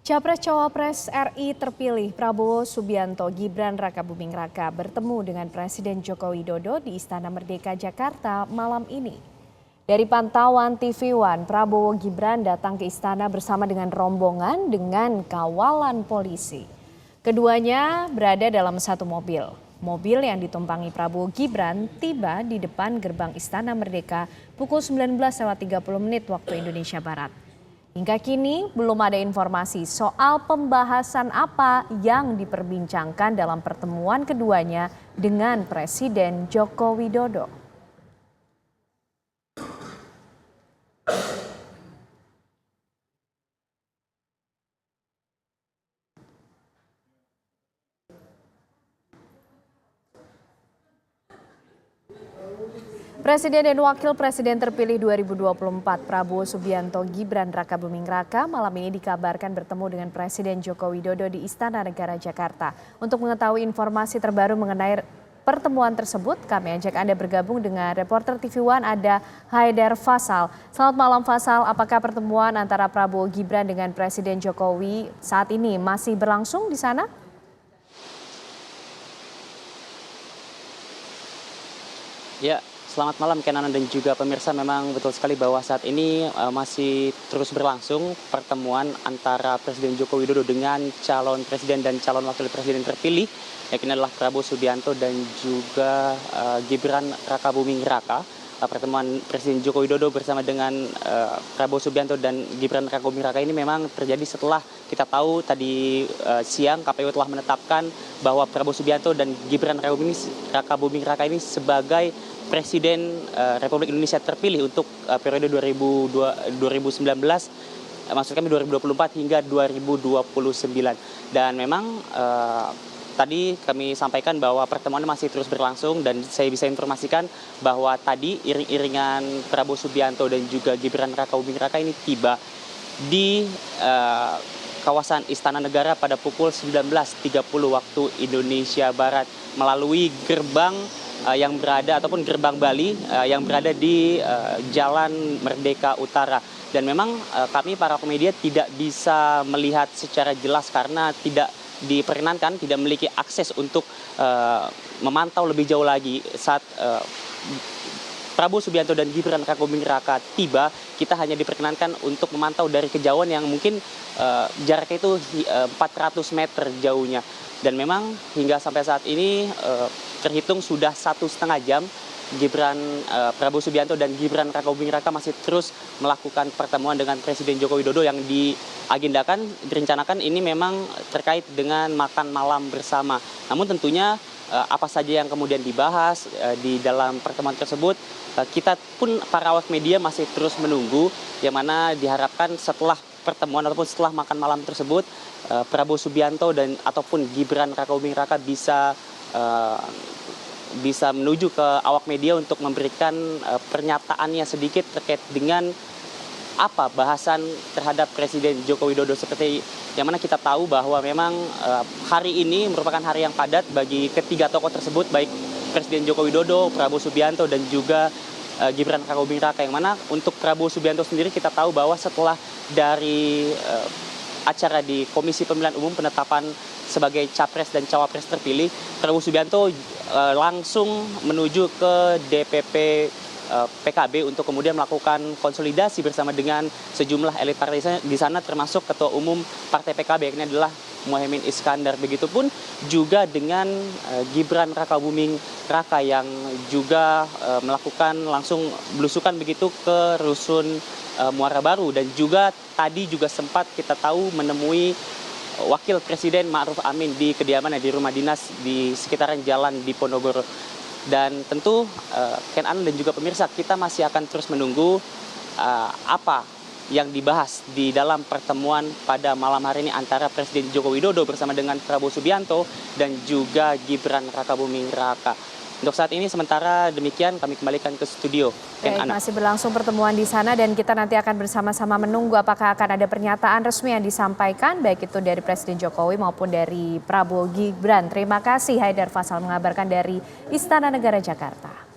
Capres-Cawapres RI terpilih Prabowo Subianto Gibran Rakabuming Raka bertemu dengan Presiden Joko Widodo di Istana Merdeka Jakarta malam ini. Dari pantauan TV One, Prabowo Gibran datang ke istana bersama dengan rombongan dengan kawalan polisi. Keduanya berada dalam satu mobil. Mobil yang ditumpangi Prabowo Gibran tiba di depan gerbang Istana Merdeka pukul 19.30 waktu Indonesia Barat. Hingga kini belum ada informasi soal pembahasan apa yang diperbincangkan dalam pertemuan keduanya dengan Presiden Joko Widodo. Presiden dan Wakil Presiden terpilih 2024 Prabowo Subianto Gibran Rakabuming Raka malam ini dikabarkan bertemu dengan Presiden Joko Widodo di Istana Negara Jakarta. Untuk mengetahui informasi terbaru mengenai pertemuan tersebut, kami ajak Anda bergabung dengan reporter TV One ada Haidar Faisal. Selamat malam Faisal, apakah pertemuan antara Prabowo Gibran dengan Presiden Jokowi saat ini masih berlangsung di sana? Ya, selamat malam Kenanan dan juga pemirsa. Memang betul sekali bahwa saat ini masih terus berlangsung pertemuan antara Presiden Joko Widodo dengan calon presiden dan calon wakil presiden terpilih, yakni adalah Prabowo Subianto dan juga Gibran Rakabuming Raka. Pertemuan Presiden Joko Widodo bersama dengan Prabowo Subianto dan Gibran Rakabuming Raka ini memang terjadi setelah kita tahu tadi siang KPU telah menetapkan bahwa Prabowo Subianto dan Gibran Rakabuming Raka ini sebagai Presiden Republik Indonesia terpilih untuk periode 2019, maksud kami 2024 hingga 2029. Dan memang tadi kami sampaikan bahwa pertemuan masih terus berlangsung dan saya bisa informasikan bahwa tadi iring-iringan Prabowo Subianto dan juga Gibran Rakabuming Raka ini tiba di kawasan Istana Negara pada pukul 19.30 waktu Indonesia Barat melalui gerbang yang berada ataupun gerbang Bali yang berada di Jalan Merdeka Utara. Dan memang kami para pemedia tidak bisa melihat secara jelas karena tidak diperkenankan, tidak memiliki akses untuk memantau lebih jauh lagi saat Prabowo Subianto dan Gibran Rakabuming Raka tiba. Kita hanya diperkenankan untuk memantau dari kejauhan yang mungkin jaraknya itu 400 meter jauhnya. Dan memang hingga sampai saat ini terhitung sudah 1,5 jam Prabowo Subianto dan Gibran Rakabuming Raka masih terus melakukan pertemuan dengan Presiden Joko Widodo yang diagendakan, direncanakan ini memang terkait dengan makan malam bersama. Namun tentunya apa saja yang kemudian dibahas di dalam pertemuan tersebut, kita pun para awak media masih terus menunggu, yang mana diharapkan setelah pertemuan ataupun setelah makan malam tersebut Prabowo Subianto dan ataupun Gibran Rakabuming Raka bisa menuju ke awak media untuk memberikan pernyataannya sedikit terkait dengan apa bahasan terhadap Presiden Joko Widodo, seperti yang mana kita tahu bahwa memang hari ini merupakan hari yang padat bagi ketiga tokoh tersebut, baik Presiden Joko Widodo, Prabowo Subianto dan juga Gibran Rakabuming Raka, yang mana untuk Prabowo Subianto sendiri kita tahu bahwa setelah dari acara di Komisi Pemilihan Umum penetapan sebagai capres dan cawapres terpilih, Prabowo Subianto langsung menuju ke DPP PKB untuk kemudian melakukan konsolidasi bersama dengan sejumlah elit partai di sana, termasuk Ketua Umum Partai PKB, yakni adalah Muhaimin Iskandar. Begitupun juga dengan Gibran Rakabuming Raka yang juga melakukan langsung belusukan begitu ke Rusun Muara Baru, dan juga tadi juga sempat kita tahu menemui Wakil Presiden Ma'ruf Amin di kediamannya di rumah dinas di sekitaran Jalan Diponegoro. Dan tentu Kenan dan juga pemirsa, kita masih akan terus menunggu apa yang dibahas di dalam pertemuan pada malam hari ini antara Presiden Joko Widodo bersama dengan Prabowo Subianto dan juga Gibran Rakabuming Raka. Untuk saat ini sementara demikian, kami kembalikan ke studio. Baik, masih berlangsung pertemuan di sana dan kita nanti akan bersama-sama menunggu apakah akan ada pernyataan resmi yang disampaikan baik itu dari Presiden Jokowi maupun dari Prabowo Gibran. Terima kasih Haidar Faisal mengabarkan dari Istana Negara Jakarta.